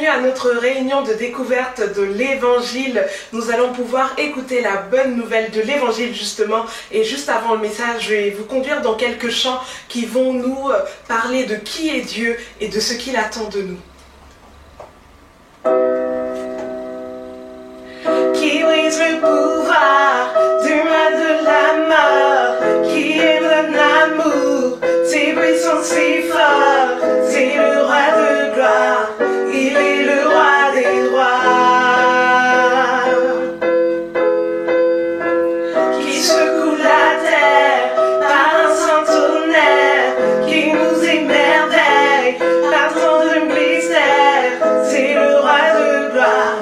à notre réunion de découverte de l'Évangile. Nous allons pouvoir écouter la bonne nouvelle de l'Évangile justement. Et juste avant le message, je vais vous conduire dans quelques chants qui vont nous parler de qui est Dieu et de ce qu'il attend de nous. Qui brise le pouvoir du mal de la mort, qui est mon amour, ses puissances si fortes, c'est le roi de gloire, il est le roi des rois, qui secoue la terre par un saint tonnerre, qui nous émerveille par tant de mystères, c'est le roi de gloire.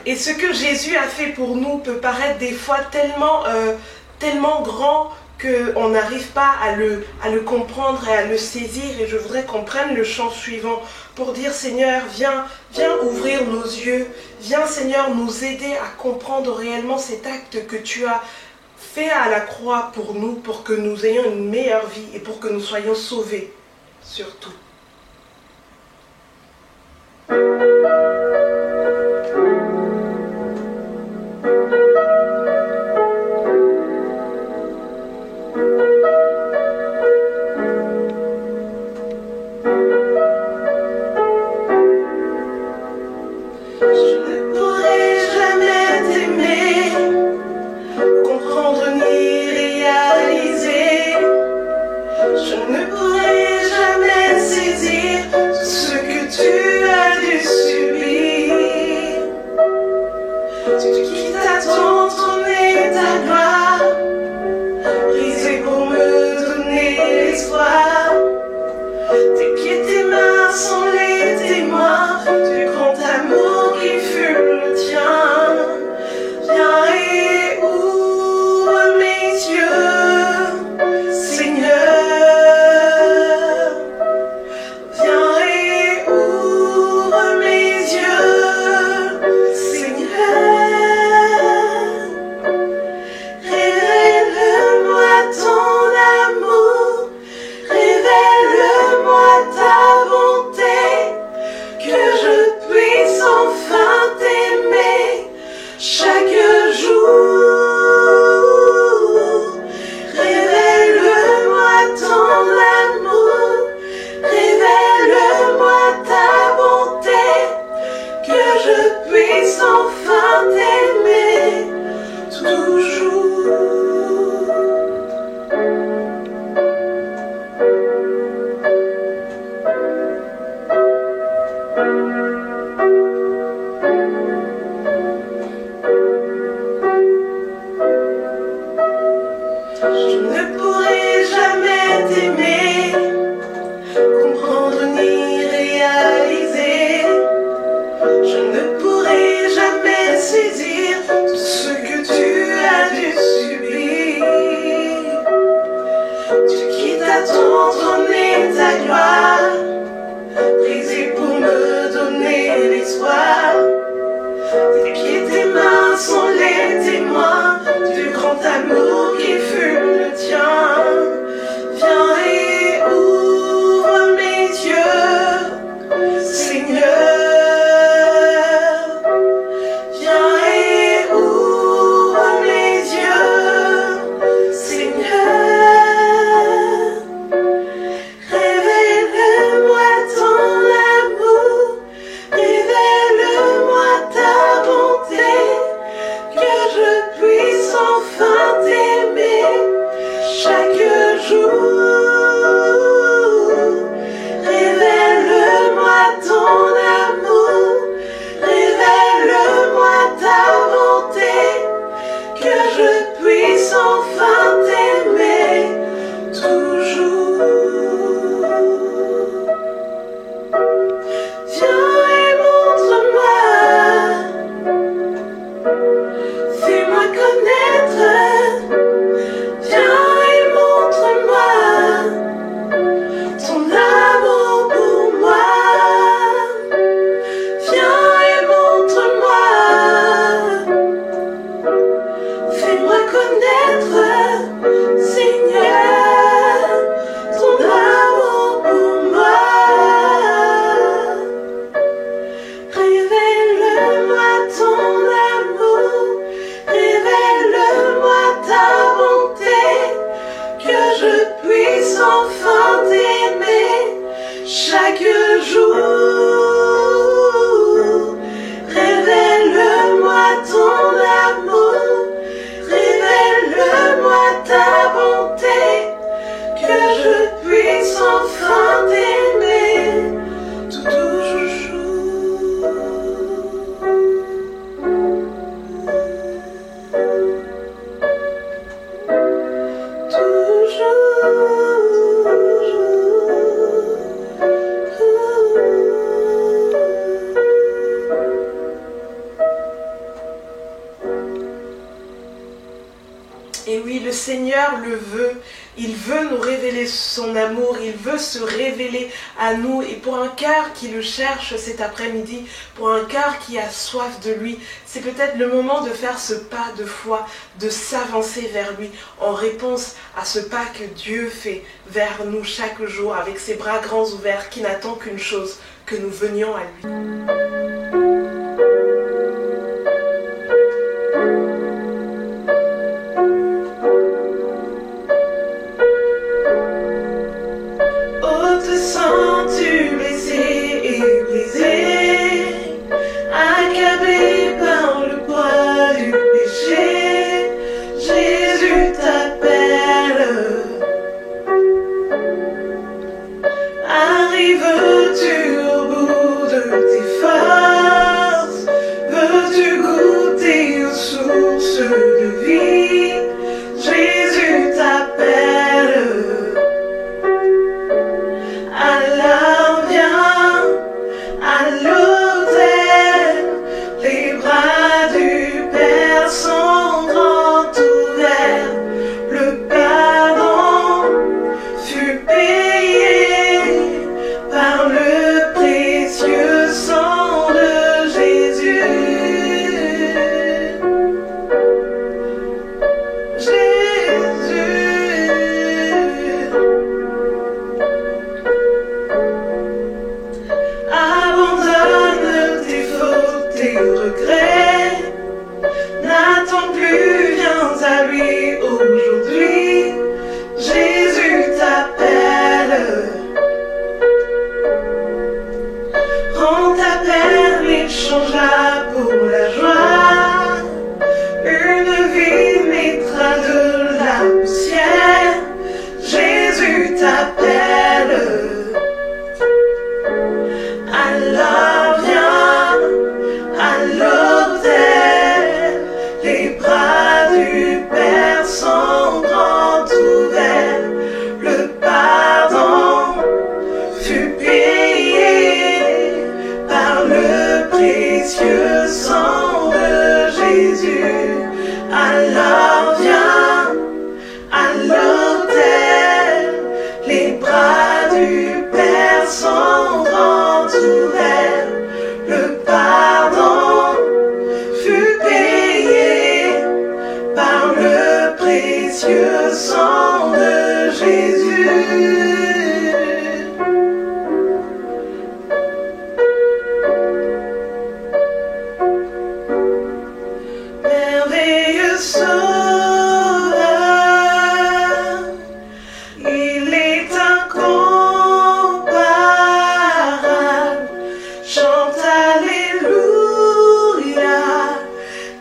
Et ce que Jésus a fait pour nous peut paraître des fois tellement grand qu'on n'arrive pas à le comprendre et à le saisir. Et je voudrais qu'on prenne le chant suivant pour dire: Seigneur, viens ouvrir nos yeux. Viens, Seigneur, nous aider à comprendre réellement cet acte que tu as fait à la croix pour nous, pour que nous ayons une meilleure vie et pour que nous soyons sauvés, surtout. Je ne pourrai jamais le Seigneur le veut. Il veut nous révéler son amour, il veut se révéler à nous. Et pour un cœur qui le cherche cet après-midi, pour un cœur qui a soif de lui, c'est peut-être le moment de faire ce pas de foi, de s'avancer vers lui, en réponse à ce pas que Dieu fait vers nous chaque jour, avec ses bras grands ouverts, qui n'attend qu'une chose, que nous venions à lui.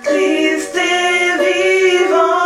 Christ est vivant.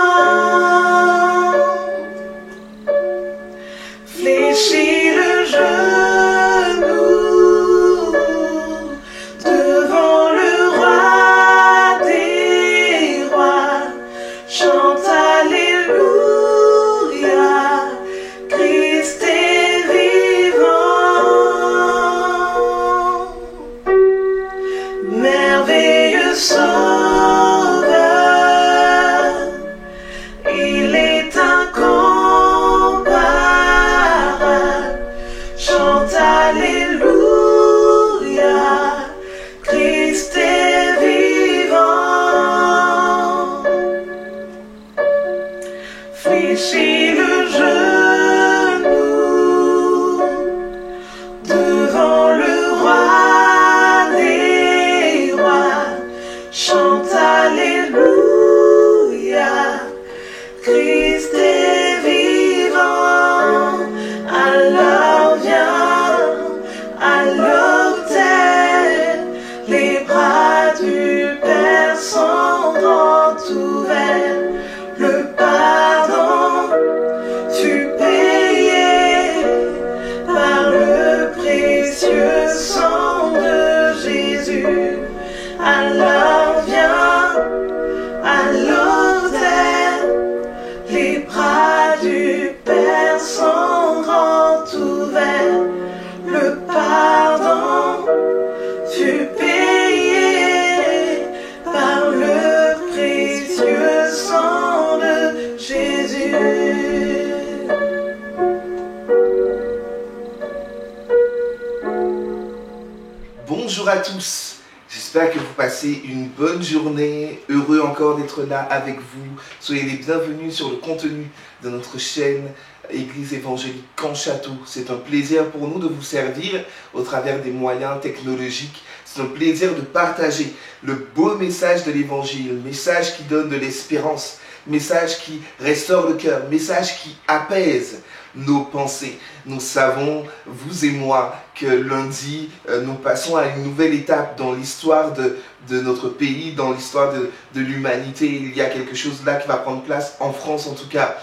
Bonjour à tous, j'espère que vous passez une bonne journée, heureux encore d'être là avec vous. Soyez les bienvenus sur le contenu de notre chaîne Église évangélique Camp Château. C'est un plaisir pour nous de vous servir au travers des moyens technologiques. C'est un plaisir de partager le beau message de l'évangile, message qui donne de l'espérance, message qui restaure le cœur, message qui apaise nos pensées. Nous savons, vous et moi, que lundi, nous passons à une nouvelle étape dans l'histoire de notre pays, dans l'histoire de l'humanité. Il y a quelque chose là qui va prendre place, en France en tout cas,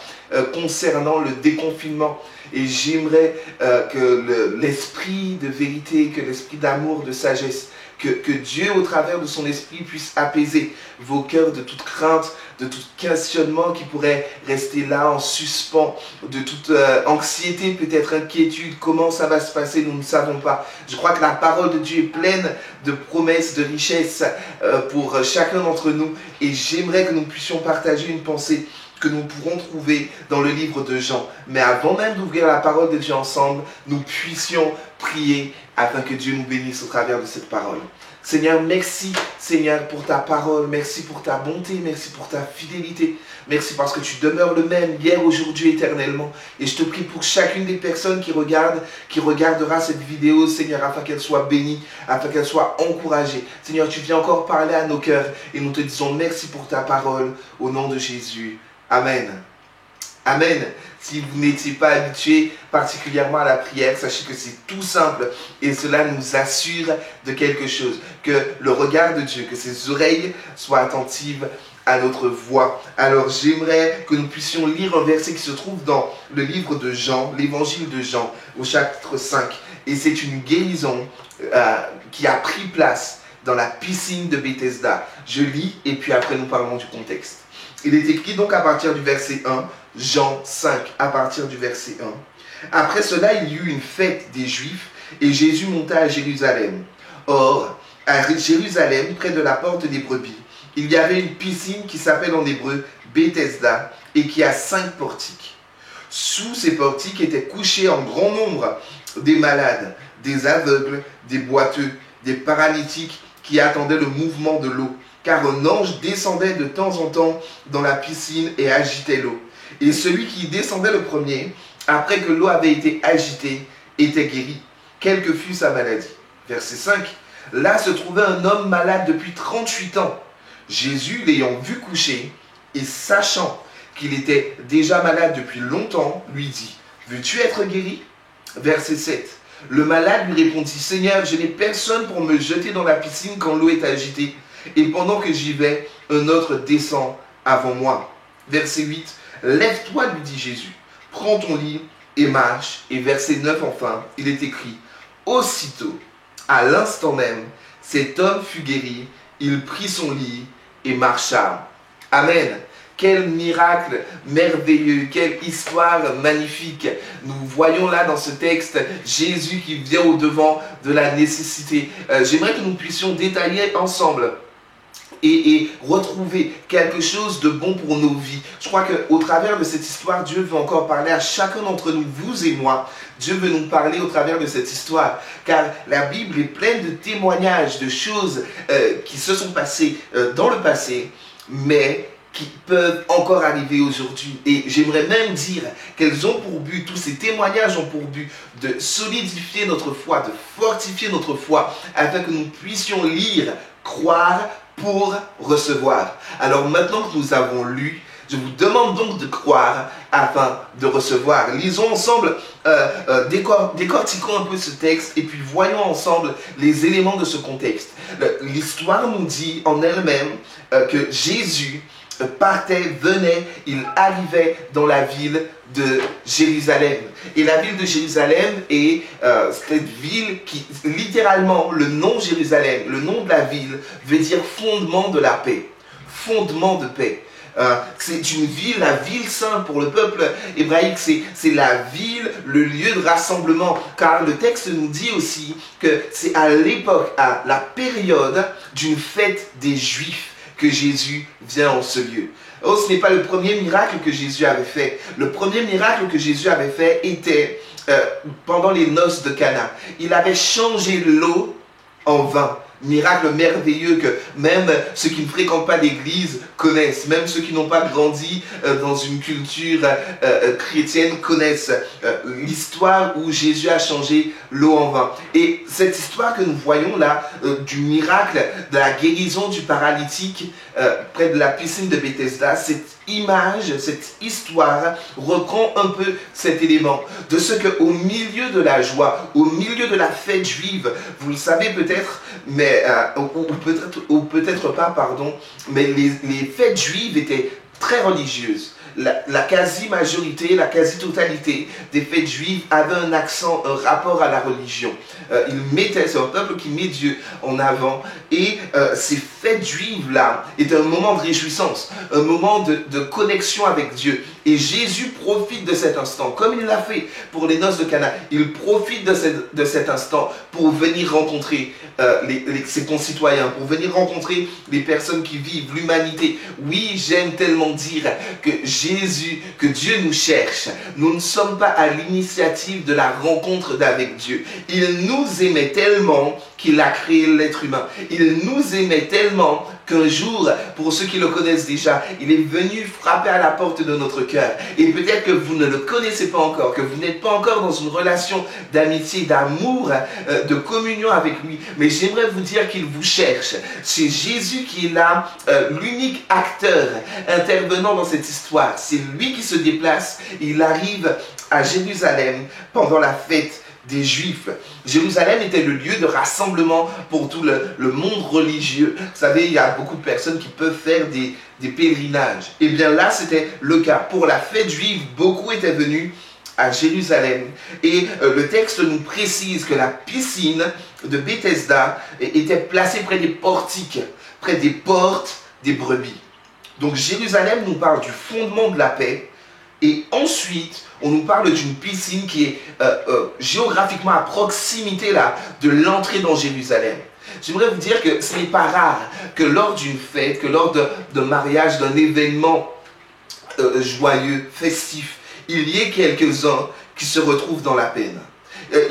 concernant le déconfinement. Et j'aimerais que l'esprit de vérité, que l'esprit d'amour, de sagesse, que Dieu, au travers de son esprit, puisse apaiser vos cœurs de toute crainte, de tout questionnement qui pourrait rester là en suspens, de toute anxiété, peut-être inquiétude. Comment ça va se passer, nous ne savons pas. Je crois que la parole de Dieu est pleine de promesses, de richesses pour chacun d'entre nous. Et j'aimerais que nous puissions partager une pensée que nous pourrons trouver dans le livre de Jean. Mais avant même d'ouvrir la parole de Dieu ensemble, nous puissions prier afin que Dieu nous bénisse au travers de cette parole. Seigneur, merci Seigneur pour ta parole, merci pour ta bonté, merci pour ta fidélité, merci parce que tu demeures le même hier, aujourd'hui, éternellement. Et je te prie pour chacune des personnes qui regardera cette vidéo, Seigneur, afin qu'elle soit bénie, afin qu'elle soit encouragée. Seigneur, tu viens encore parler à nos cœurs et nous te disons merci pour ta parole au nom de Jésus. Amen. Amen. Si vous n'étiez pas habitué particulièrement à la prière, sachez que c'est tout simple et cela nous assure de quelque chose. Que le regard de Dieu, que ses oreilles soient attentives à notre voix. Alors j'aimerais que nous puissions lire un verset qui se trouve dans le livre de Jean, l'évangile de Jean, au chapitre 5. Et c'est une guérison qui a pris place dans la piscine de Bethesda. Je lis et puis après nous parlons du contexte. Il est écrit donc à partir du verset 1, Jean 5, à partir du verset 1. Après cela, il y eut une fête des Juifs et Jésus monta à Jérusalem. Or, à Jérusalem, près de la porte des brebis, il y avait une piscine qui s'appelle en hébreu Bethesda et qui a 5 portiques. Sous ces portiques étaient couchés en grand nombre des malades, des aveugles, des boiteux, des paralytiques qui attendaient le mouvement de l'eau. Car un ange descendait de temps en temps dans la piscine et agitait l'eau. Et celui qui descendait le premier, après que l'eau avait été agitée, était guéri, quelle que fût sa maladie. Verset 5. Là se trouvait un homme malade depuis 38 ans. Jésus, l'ayant vu coucher, et sachant qu'il était déjà malade depuis longtemps, lui dit, « Veux-tu être guéri ?» Verset 7. Le malade lui répondit, « Seigneur, je n'ai personne pour me jeter dans la piscine quand l'eau est agitée. Et pendant que j'y vais, un autre descend avant moi. » Verset 8. « Lève-toi, lui dit Jésus, prends ton lit et marche. » Et verset 9 enfin, il est écrit, « Aussitôt, à l'instant même, cet homme fut guéri, il prit son lit et marcha. » Amen. Quel miracle merveilleux, quelle histoire magnifique. Nous voyons là dans ce texte Jésus qui vient au devant de la nécessité. J'aimerais que nous puissions détailler ensemble et retrouver quelque chose de bon pour nos vies. Je crois qu'au travers de cette histoire, Dieu veut encore parler à chacun d'entre nous, vous et moi. Dieu veut nous parler au travers de cette histoire, car la Bible est pleine de témoignages, de choses qui se sont passées dans le passé, mais qui peuvent encore arriver aujourd'hui. Et j'aimerais même dire qu'elles ont pour but, tous ces témoignages ont pour but de solidifier notre foi, de fortifier notre foi, afin que nous puissions lire, croire, pour recevoir. Alors maintenant que nous avons lu, je vous demande donc de croire afin de recevoir. Lisons ensemble, décortiquons un peu ce texte et puis voyons ensemble les éléments de ce contexte. L'histoire nous dit en elle-même que Jésus partait, venait, il arrivait dans la ville de Jérusalem. Et la ville de Jérusalem est cette ville qui, littéralement, le nom Jérusalem, le nom de la ville, veut dire fondement de la paix, fondement de paix. C'est une ville, la ville sainte pour le peuple hébraïque, c'est la ville, le lieu de rassemblement, car le texte nous dit aussi que c'est à l'époque, à la période d'une fête des Juifs que Jésus vient en ce lieu. Oh, ce n'est pas le premier miracle que Jésus avait fait. Le premier miracle que Jésus avait fait était pendant les noces de Cana. Il avait changé l'eau en vain. Miracle merveilleux que même ceux qui ne fréquentent pas l'église connaissent, même ceux qui n'ont pas grandi dans une culture chrétienne connaissent l'histoire où Jésus a changé l'eau en vin. Et cette histoire que nous voyons là, du miracle de la guérison du paralytique près de la piscine de Bethesda, cette image, cette histoire reprend un peu cet élément de ce qu'au milieu de la joie, au milieu de la fête juive, vous le savez peut-être, mais ou peut-être pas, pardon, mais les fêtes juives étaient très religieuses. La quasi-majorité, la quasi-totalité des fêtes juives avaient un accent, un rapport à la religion. C'est un peuple qui met Dieu en avant. Et ces fêtes juives-là étaient un moment de réjouissance, un moment de connexion avec Dieu. Et Jésus profite de cet instant, comme il l'a fait pour les noces de Cana. Il profite de cet instant pour venir rencontrer ses concitoyens, pour venir rencontrer les personnes qui vivent, l'humanité. Oui, j'aime tellement dire que que Dieu nous cherche. Nous ne sommes pas à l'initiative de la rencontre avec Dieu. Il nous aimait tellement qu'il a créé l'être humain. Il nous aimait tellement qu'un jour, pour ceux qui le connaissent déjà, il est venu frapper à la porte de notre cœur. Et peut-être que vous ne le connaissez pas encore, que vous n'êtes pas encore dans une relation d'amitié, d'amour, de communion avec lui. Mais j'aimerais vous dire qu'il vous cherche. C'est Jésus qui est là, l'unique acteur intervenant dans cette histoire. C'est lui qui se déplace. Il arrive à Jérusalem pendant la fête des Juifs. Jérusalem était le lieu de rassemblement pour tout le monde religieux. Vous savez, il y a beaucoup de personnes qui peuvent faire des pèlerinages. Et bien là, c'était le cas. Pour la fête juive, beaucoup étaient venus à Jérusalem. Et le texte nous précise que la piscine de Bethesda était placée près des portiques, près des portes des brebis. Donc Jérusalem nous parle du fondement de la paix. Et ensuite, on nous parle d'une piscine qui est géographiquement à proximité là, de l'entrée dans Jérusalem. J'aimerais vous dire que ce n'est pas rare que lors d'une fête, que lors d'un mariage, d'un événement joyeux, festif, il y ait quelques-uns qui se retrouvent dans la peine.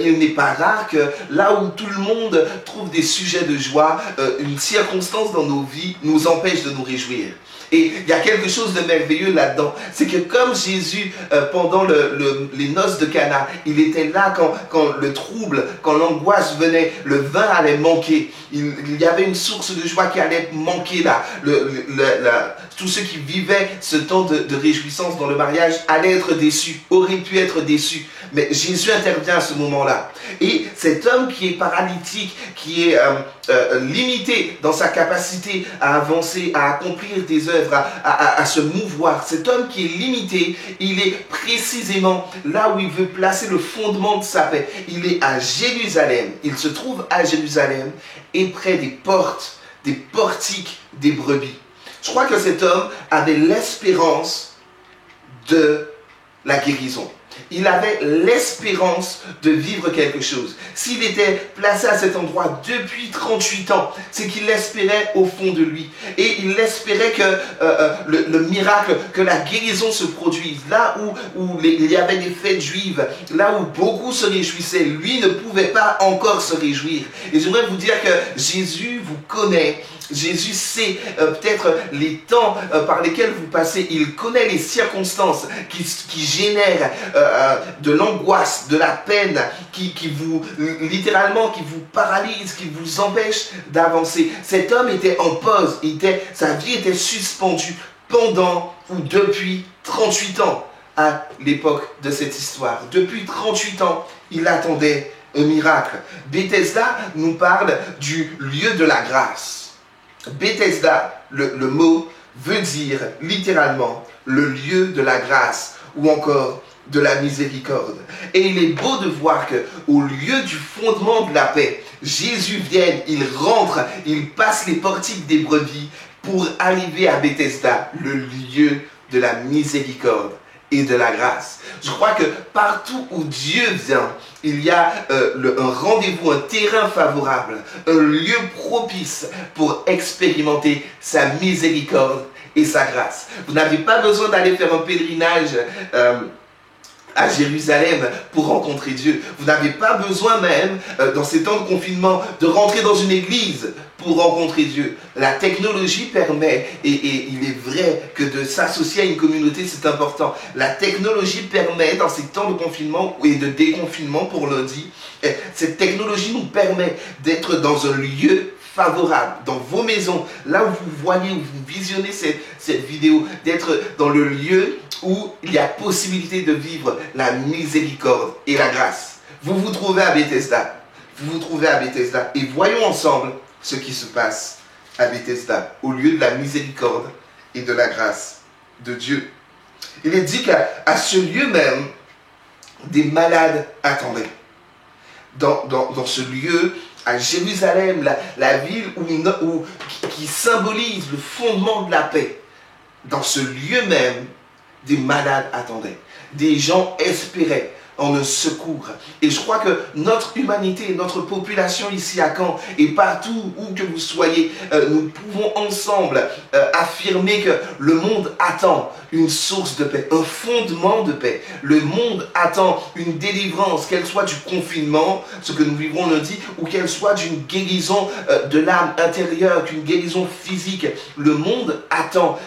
Il n'est pas rare que là où tout le monde trouve des sujets de joie, une circonstance dans nos vies nous empêche de nous réjouir. Et il y a quelque chose de merveilleux là-dedans. C'est que comme Jésus, pendant les noces de Cana, il était là quand le trouble, quand l'angoisse venait, le vin allait manquer. Il y avait une source de joie qui allait manquer là. Tous ceux qui vivaient ce temps de réjouissance dans le mariage allaient être déçus, auraient pu être déçus. Mais Jésus intervient à ce moment-là. Et cet homme qui est paralytique, qui est limité dans sa capacité à avancer, à accomplir des œuvres, à se mouvoir, cet homme qui est limité, il est précisément là où il veut placer le fondement de sa paix. Il est à Jérusalem. Il se trouve à Jérusalem et près des portes, des portiques des brebis. Je crois que cet homme avait l'espérance de la guérison. Il avait l'espérance de vivre quelque chose. S'il était placé à cet endroit depuis 38 ans, c'est qu'il l'espérait au fond de lui. Et il espérait que le miracle, que la guérison se produise. Là où il y avait des fêtes juives, là où beaucoup se réjouissaient, lui ne pouvait pas encore se réjouir. Et j'aimerais vous dire que Jésus vous connaît. Jésus sait peut-être les temps par lesquels vous passez. Il connaît les circonstances qui génèrent de l'angoisse, de la peine, qui vous, littéralement, qui vous paralyse, qui vous empêche d'avancer. Cet homme était en pause. Sa vie était suspendue pendant ou depuis 38 ans à l'époque de cette histoire. Depuis 38 ans, il attendait un miracle. Bethesda nous parle du lieu de la grâce. Bethesda, le mot veut dire littéralement le lieu de la grâce ou encore de la miséricorde. Et il est beau de voir que au lieu du fondement de la paix, Jésus vient, il rentre, il passe les portiques des brebis pour arriver à Bethesda, le lieu de la miséricorde et de la grâce. Je crois que partout où Dieu vient, il y a un rendez-vous, un terrain favorable, un lieu propice pour expérimenter sa miséricorde et sa grâce. Vous n'avez pas besoin d'aller faire un pèlerinage à Jérusalem pour rencontrer Dieu. Vous n'avez pas besoin même, dans ces temps de confinement, de rentrer dans une église pour rencontrer Dieu. La technologie permet, et il est vrai que de s'associer à une communauté, c'est important. La technologie permet, dans ces temps de confinement et de déconfinement pour lundi, cette technologie nous permet d'être dans un lieu favorable, dans vos maisons, là où vous voyez, où vous visionnez cette vidéo, d'être dans le lieu où il y a possibilité de vivre la miséricorde et la grâce. Vous vous trouvez à Bethesda. Vous vous trouvez à Bethesda. Et voyons ensemble ce qui se passe à Bethesda, au lieu de la miséricorde et de la grâce de Dieu. Il est dit qu'à ce lieu même, des malades attendaient. Dans ce lieu, à Jérusalem, la ville qui symbolise le fondement de la paix, dans ce lieu même, des malades attendaient. Des gens espéraient en un secours. Et je crois que notre humanité, notre population ici à Caen et partout où que vous soyez, nous pouvons ensemble affirmer que le monde attend une source de paix, un fondement de paix. Le monde attend une délivrance, qu'elle soit du confinement, ce que nous vivrons lundi, ou qu'elle soit d'une guérison de l'âme intérieure, d'une guérison physique. Le monde attend.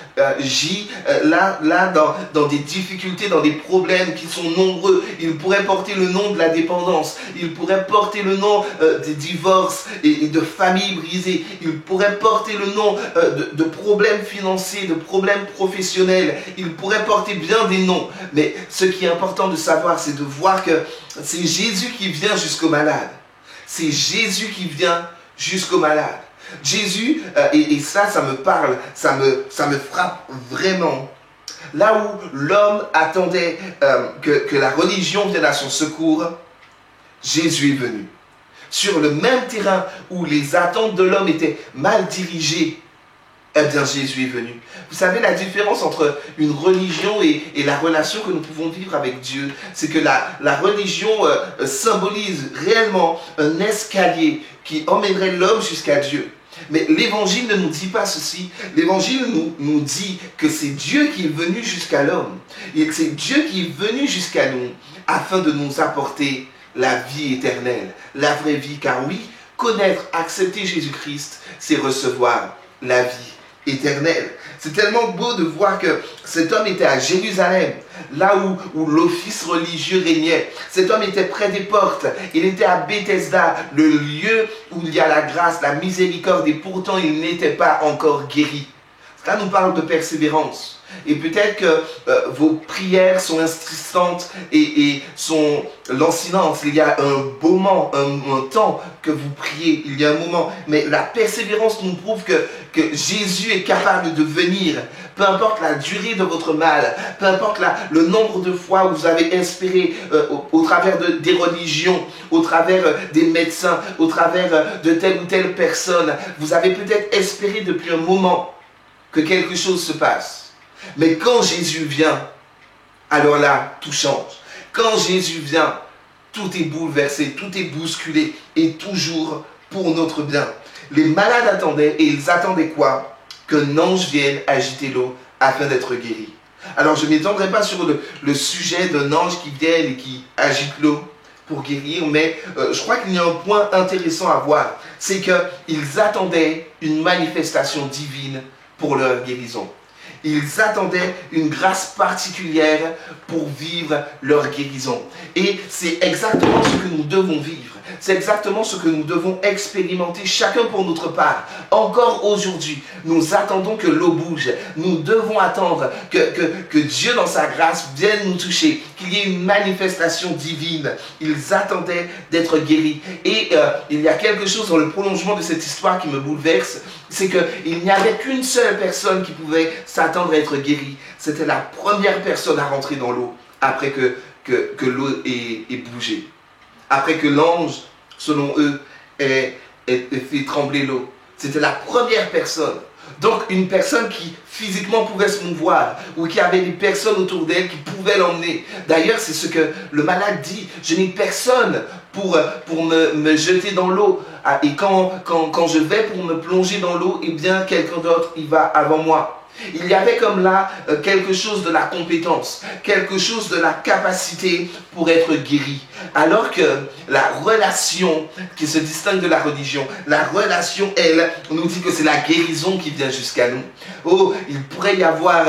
Dans des difficultés, dans des problèmes qui sont nombreux, il pourrait porter le nom de la dépendance, il pourrait porter le nom des divorces et de familles brisées, il pourrait porter le nom de problèmes financiers, de problèmes professionnels, il pourrait porter bien des noms. Mais ce qui est important de savoir, c'est de voir que c'est Jésus qui vient jusqu'au malade. C'est Jésus qui vient jusqu'au malade. Jésus, et ça me parle, ça me frappe vraiment. Là où l'homme attendait que la religion vienne à son secours, Jésus est venu. Sur le même terrain où les attentes de l'homme étaient mal dirigées, eh bien Jésus est venu. Vous savez, la différence entre une religion et la relation que nous pouvons vivre avec Dieu, c'est que la religion symbolise réellement un escalier qui emmènerait l'homme jusqu'à Dieu. Mais l'évangile ne nous dit pas ceci. L'évangile nous dit que c'est Dieu qui est venu jusqu'à l'homme. Et que c'est Dieu qui est venu jusqu'à nous afin de nous apporter la vie éternelle, la vraie vie. Car oui, connaître, accepter Jésus-Christ, c'est recevoir la vie éternelle. C'est tellement beau de voir que cet homme était à Jérusalem, là où l'office religieux régnait. Cet homme était près des portes. Il était à Bethesda, le lieu où il y a la grâce, la miséricorde, et pourtant il n'était pas encore guéri. Cela nous parle de persévérance. Et peut-être que vos prières sont insistantes et sont lancinantes. Il y a un moment, un temps que vous priez, il y a un moment. Mais la persévérance nous prouve que Jésus est capable de venir. Peu importe la durée de votre mal, peu importe le nombre de fois où vous avez espéré au travers des religions, au travers des médecins, au travers de telle ou telle personne, vous avez peut-être espéré depuis un moment que quelque chose se passe. Mais quand Jésus vient, alors là, tout change. Quand Jésus vient, tout est bouleversé, tout est bousculé, et toujours pour notre bien. Les malades attendaient, et ils attendaient quoi? Qu'un ange vienne agiter l'eau afin d'être guéri. Alors je ne m'étendrai pas sur le sujet d'un ange qui vienne et qui agite l'eau pour guérir, mais je crois qu'il y a un point intéressant à voir. C'est qu'ils attendaient une manifestation divine pour leur guérison. Ils attendaient une grâce particulière pour vivre leur guérison. Et c'est exactement ce que nous devons vivre. C'est exactement ce que nous devons expérimenter chacun pour notre part. Encore aujourd'hui, nous attendons que l'eau bouge. Nous devons attendre que Dieu dans sa grâce vienne nous toucher, qu'il y ait une manifestation divine. Ils attendaient d'être guéris. Et il y a quelque chose dans le prolongement de cette histoire qui me bouleverse, c'est qu'il n'y avait qu'une seule personne qui pouvait s'attendre à être guérie. C'était la première personne à rentrer dans l'eau après que l'eau ait bougé. Après que l'ange, selon eux, ait fait trembler l'eau. C'était la première personne. Donc une personne qui physiquement pouvait se mouvoir ou qui avait des personnes autour d'elle qui pouvaient l'emmener. D'ailleurs, c'est ce que le malade dit. Je n'ai personne pour me jeter dans l'eau. Et quand je vais pour me plonger dans l'eau, eh bien quelqu'un d'autre, il va avant moi. Il y avait comme là quelque chose de la compétence, quelque chose de la capacité pour être guéri. Alors que la relation qui se distingue de la religion, la relation, elle, on nous dit que c'est la guérison qui vient jusqu'à nous. Oh, il pourrait y avoir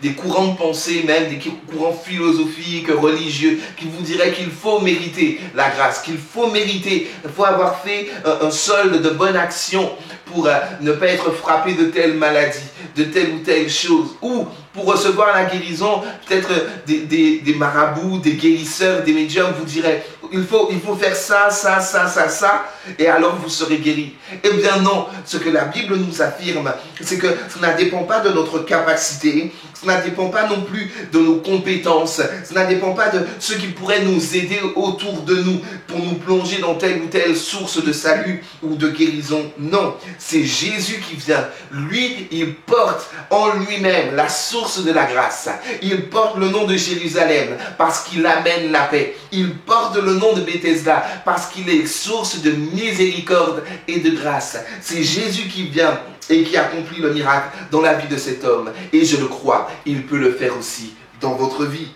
des courants de pensée, même des courants philosophiques, religieux, qui vous diraient qu'il faut mériter la grâce, qu'il faut mériter, il faut avoir fait un solde de bonne action pour ne pas être frappé de telle maladie, de telle ou telle chose, ou pour recevoir la guérison, peut-être des marabouts, des guérisseurs, des médiums vous diraient il faut faire ça, ça, ça, ça, ça, et alors vous serez guéri. Eh bien non, ce que la Bible nous affirme, c'est que ça ne dépend pas de notre capacité, ça ne dépend pas non plus de nos compétences, ça ne dépend pas de ce qui pourrait nous aider autour de nous pour nous plonger dans telle ou telle source de salut ou de guérison. Non, c'est Jésus qui vient. Lui, il porte en lui-même la source de la grâce. Il porte le nom de Jérusalem parce qu'il amène la paix. Il porte le nom de Bethesda parce qu'il est source de miséricorde et de grâce. C'est Jésus qui vient et qui accomplit le miracle dans la vie de cet homme. Et je le crois, il peut le faire aussi dans votre vie.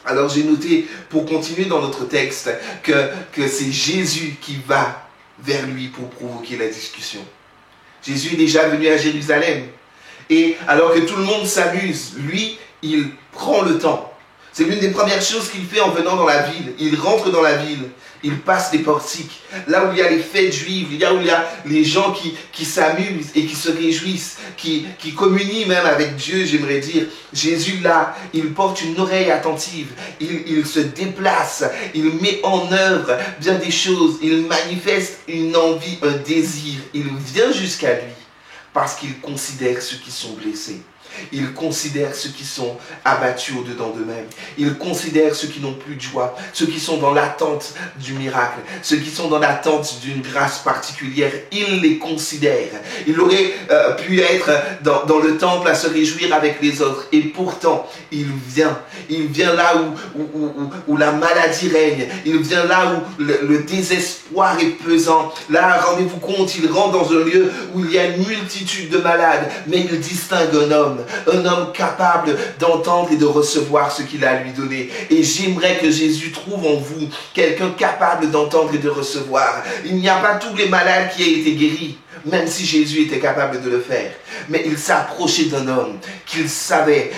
Alors j'ai noté, pour continuer dans notre texte, que c'est Jésus qui va vers lui pour provoquer la discussion. Jésus est déjà venu à Jérusalem. Et alors que tout le monde s'amuse, lui, il prend le temps. C'est l'une des premières choses qu'il fait en venant dans la ville. Il rentre dans la ville, il passe les portiques. Là où il y a les fêtes juives, là où il y a les gens qui s'amusent et qui se réjouissent, qui communient même avec Dieu, j'aimerais dire. Jésus, là, il porte une oreille attentive. Il se déplace, il met en œuvre bien des choses. Il manifeste une envie, un désir. Il vient jusqu'à lui parce qu'il considère ceux qui sont blessés. Il considère ceux qui sont abattus au-dedans d'eux-mêmes. Il considère ceux qui n'ont plus de joie, ceux qui sont dans l'attente du miracle, ceux qui sont dans l'attente d'une grâce particulière. Il les considère. Il aurait pu être dans le temple à se réjouir avec les autres. Et pourtant, il vient. Il vient là où la maladie règne. Il vient là où le désespoir est pesant. Là, rendez-vous compte, il rentre dans un lieu où il y a une multitude de malades, mais il distingue un homme capable d'entendre et de recevoir ce qu'il a à lui donner. Et j'aimerais que Jésus trouve en vous quelqu'un capable d'entendre et de recevoir. Il n'y a pas tous les malades qui aient été guéris, même si Jésus était capable de le faire. Mais il s'approchait d'un homme qu'il savait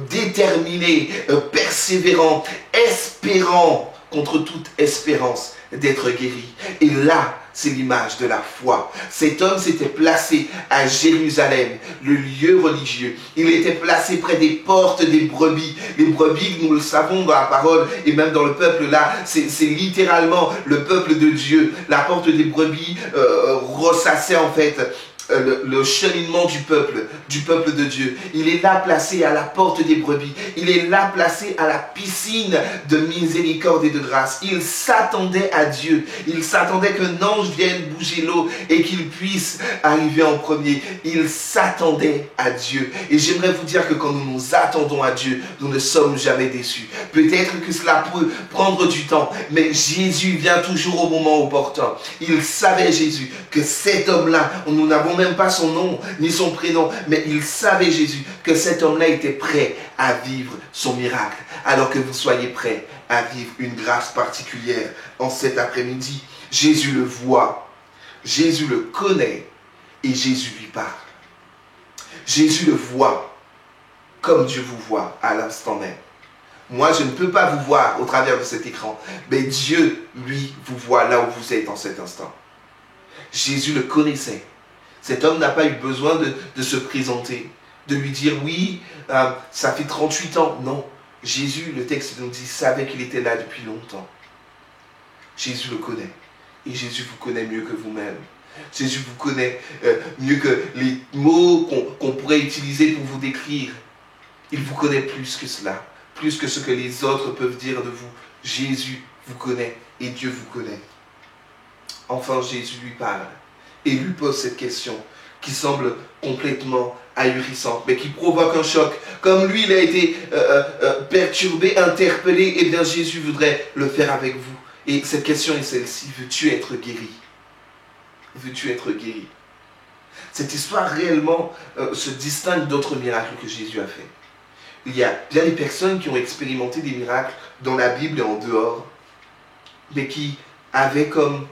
déterminé, persévérant, espérant contre toute espérance d'être guéri. Et là, c'est l'image de la foi. Cet homme s'était placé à Jérusalem, le lieu religieux. Il était placé près des portes des brebis. Les brebis, nous le savons dans la parole et même dans le peuple là, c'est littéralement le peuple de Dieu. La porte des brebis ressassait en fait le cheminement du peuple de Dieu. Il est là placé à la porte des brebis. Il est là placé à la piscine de miséricorde et de grâce. Il s'attendait à Dieu. Il s'attendait qu'un ange vienne bouger l'eau et qu'il puisse arriver en premier. Il s'attendait à Dieu. Et j'aimerais vous dire que quand nous nous attendons à Dieu, nous ne sommes jamais déçus. Peut-être que cela peut prendre du temps, mais Jésus vient toujours au moment opportun. Il savait, Jésus, que cet homme-là, nous n'avons même pas son nom ni son prénom, mais il savait, Jésus, que cet homme-là était prêt à vivre son miracle, alors que vous soyez prêts à vivre une grâce particulière en cet après-midi. Jésus le voit, Jésus le connaît et Jésus lui parle. Jésus le voit comme Dieu vous voit à l'instant même. Moi, je ne peux pas vous voir au travers de cet écran, mais Dieu, lui, vous voit là où vous êtes en cet instant. Jésus le connaissait. Cet homme n'a pas eu besoin de se présenter, de lui dire oui, ça fait 38 ans. Non, Jésus, le texte nous dit, savait qu'il était là depuis longtemps. Jésus le connaît. Et Jésus vous connaît mieux que vous-même. Jésus vous connaît mieux que les mots qu'on pourrait utiliser pour vous décrire. Il vous connaît plus que cela, plus que ce que les autres peuvent dire de vous. Jésus vous connaît et Dieu vous connaît. Enfin, Jésus lui parle et lui pose cette question qui semble complètement ahurissante, mais qui provoque un choc. Comme lui, il a été perturbé, interpellé, et bien Jésus voudrait le faire avec vous. Et cette question est celle-ci: veux-tu être guéri? Veux-tu être guéri? Cette histoire réellement se distingue d'autres miracles que Jésus a fait. Il y a bien des personnes qui ont expérimenté des miracles dans la Bible et en dehors, mais qui avaient comme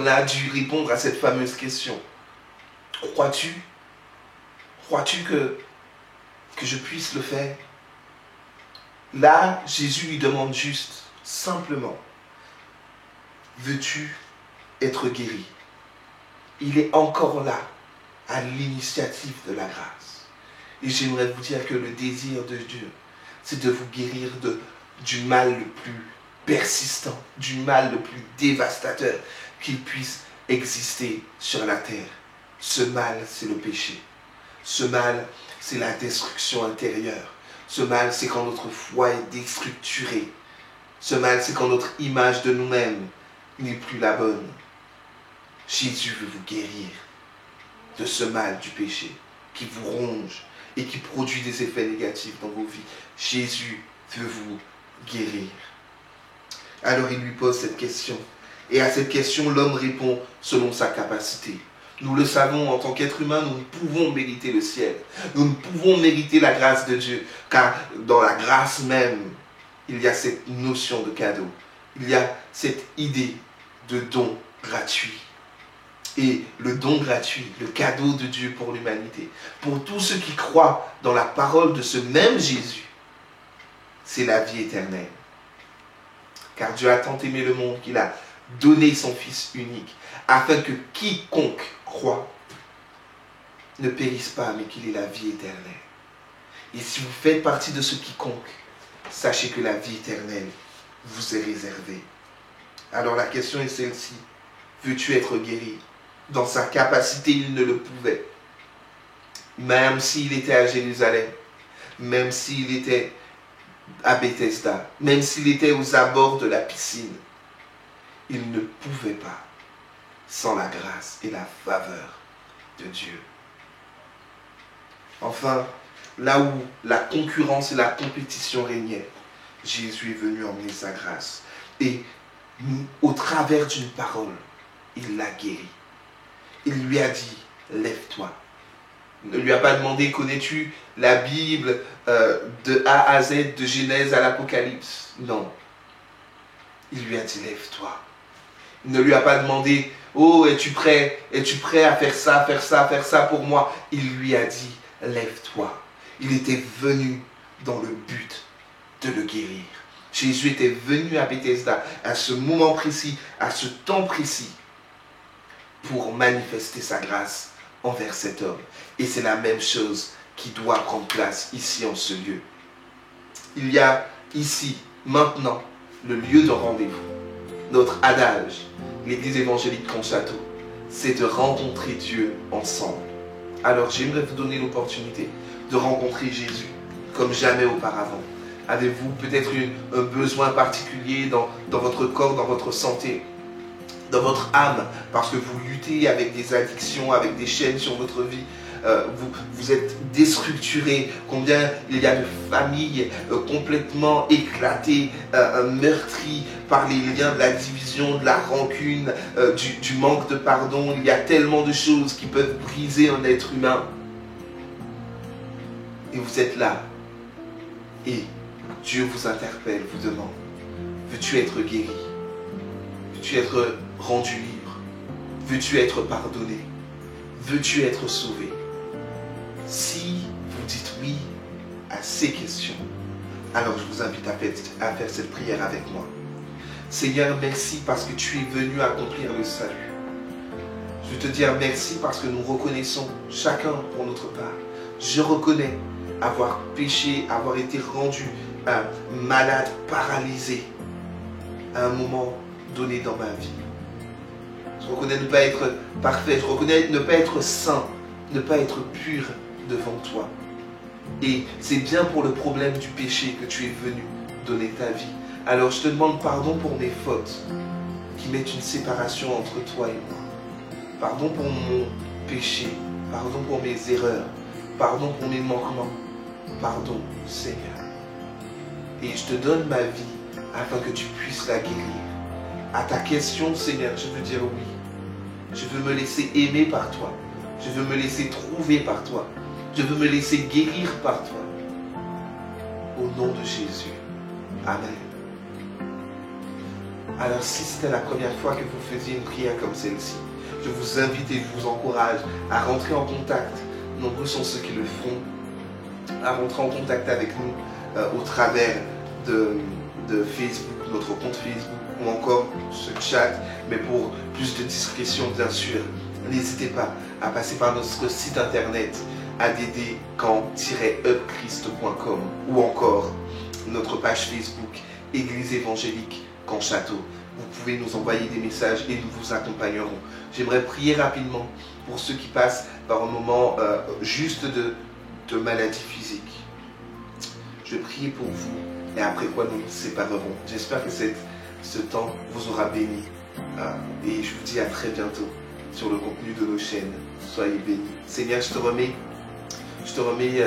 là dû répondre à cette fameuse question. Crois-tu que je puisse le faire? Là, Jésus lui demande juste, simplement, veux-tu être guéri? Il est encore là, à l'initiative de la grâce. Et j'aimerais vous dire que le désir de Dieu, c'est de vous guérir du mal le plus persistant, du mal le plus dévastateur qu'il puisse exister sur la terre. Ce mal, c'est le péché. Ce mal, c'est la destruction intérieure. Ce mal, c'est quand notre foi est déstructurée. Ce mal, c'est quand notre image de nous-mêmes n'est plus la bonne. Jésus veut vous guérir de ce mal du péché qui vous ronge et qui produit des effets négatifs dans vos vies. Jésus veut vous guérir. Alors il lui pose cette question. Et à cette question, l'homme répond selon sa capacité. Nous le savons, en tant qu'être humain, nous ne pouvons mériter le ciel. Nous ne pouvons mériter la grâce de Dieu. Car dans la grâce même, il y a cette notion de cadeau. Il y a cette idée de don gratuit. Et le don gratuit, le cadeau de Dieu pour l'humanité, pour tous ceux qui croient dans la parole de ce même Jésus, c'est la vie éternelle. Car Dieu a tant aimé le monde qu'il a donné son Fils unique, afin que quiconque croit ne périsse pas, mais qu'il ait la vie éternelle. Et si vous faites partie de ce quiconque, sachez que la vie éternelle vous est réservée. Alors la question est celle-ci. Veux-tu être guéri? Dans sa capacité, il ne le pouvait. Même s'il était à Jérusalem, même s'il était à Bethesda, même s'il était aux abords de la piscine, il ne pouvait pas sans la grâce et la faveur de Dieu. Enfin, là où la concurrence et la compétition régnaient, Jésus est venu emmener sa grâce. Et au travers d'une parole, il l'a guéri. Il lui a dit, lève-toi. Il ne lui a pas demandé, connais-tu la Bible de A à Z, de Genèse à l'Apocalypse? Non. Il lui a dit, lève-toi. Il ne lui a pas demandé, oh, es-tu prêt à faire ça pour moi? Il lui a dit, lève-toi. Il était venu dans le but de le guérir. Jésus était venu à Bethesda, à ce moment précis, à ce temps précis, pour manifester sa grâce envers cet homme. Et c'est la même chose qui doit prendre place ici en ce lieu. Il y a ici, maintenant, le lieu de rendez-vous. Notre adage, l'Église évangélique Conchato, c'est de rencontrer Dieu ensemble. Alors j'aimerais vous donner l'opportunité de rencontrer Jésus comme jamais auparavant. Avez-vous peut-être un besoin particulier dans votre corps, dans votre santé, dans votre âme, parce que vous luttez avec des addictions, avec des chaînes sur votre vie, vous êtes déstructuré, combien il y a de familles complètement éclatées, meurtries par les liens de la division, de la rancune, du manque de pardon. Il y a tellement de choses qui peuvent briser un être humain. Et vous êtes là, et Dieu vous interpelle, vous demande, veux-tu être guéri? Veux-tu être rendu libre? Veux-tu être pardonné? Veux-tu être sauvé? Si vous dites oui à ces questions, alors je vous invite à faire cette prière avec moi. Seigneur, merci parce que tu es venu accomplir le salut. Je veux te dire merci parce que nous reconnaissons chacun pour notre part. Je reconnais avoir péché, avoir été rendu malade, paralysé à un moment donné dans ma vie. Je reconnais ne pas être parfait, je reconnais ne pas être saint, ne pas être pur devant toi. Et c'est bien pour le problème du péché que tu es venu donner ta vie. Alors je te demande pardon pour mes fautes qui mettent une séparation entre toi et moi. Pardon pour mon péché, pardon pour mes erreurs, pardon pour mes manquements. Pardon, Seigneur. Et je te donne ma vie afin que tu puisses la guérir. À ta question, Seigneur, je veux dire oui. Je veux me laisser aimer par toi. Je veux me laisser trouver par toi. Je veux me laisser guérir par toi. Au nom de Jésus. Amen. Alors si c'était la première fois que vous faisiez une prière comme celle-ci, je vous invite et je vous encourage à rentrer en contact. Nombreux sont ceux qui le font. À rentrer en contact avec nous au travers de Facebook, notre compte Facebook ou encore ce chat. Mais pour plus de discrétion, bien sûr, n'hésitez pas à passer par notre site internet add-camp-upchrist.com ou encore notre page Facebook Église évangélique Camp Château. Vous pouvez nous envoyer des messages et nous vous accompagnerons. J'aimerais prier rapidement pour ceux qui passent par un moment juste de maladie physique. Je prie pour vous et après quoi nous nous séparerons. J'espère que ce temps vous aura béni. Et je vous dis à très bientôt sur le contenu de nos chaînes. Soyez bénis. Seigneur, je te remets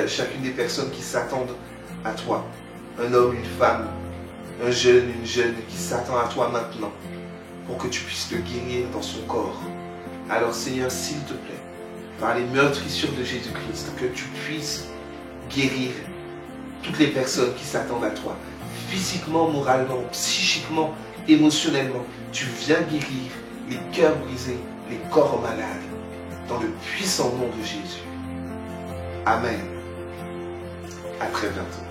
chacune des personnes qui s'attendent à toi. Un homme, une femme, un jeune, une jeune qui s'attend à toi maintenant pour que tu puisses le guérir dans son corps. Alors Seigneur, s'il te plaît, par les meurtrissures de Jésus-Christ, que tu puisses guérir toutes les personnes qui s'attendent à toi, physiquement, moralement, psychiquement, émotionnellement. Tu viens guérir les cœurs brisés, les corps malades, dans le puissant nom de Jésus. Amen. À très bientôt.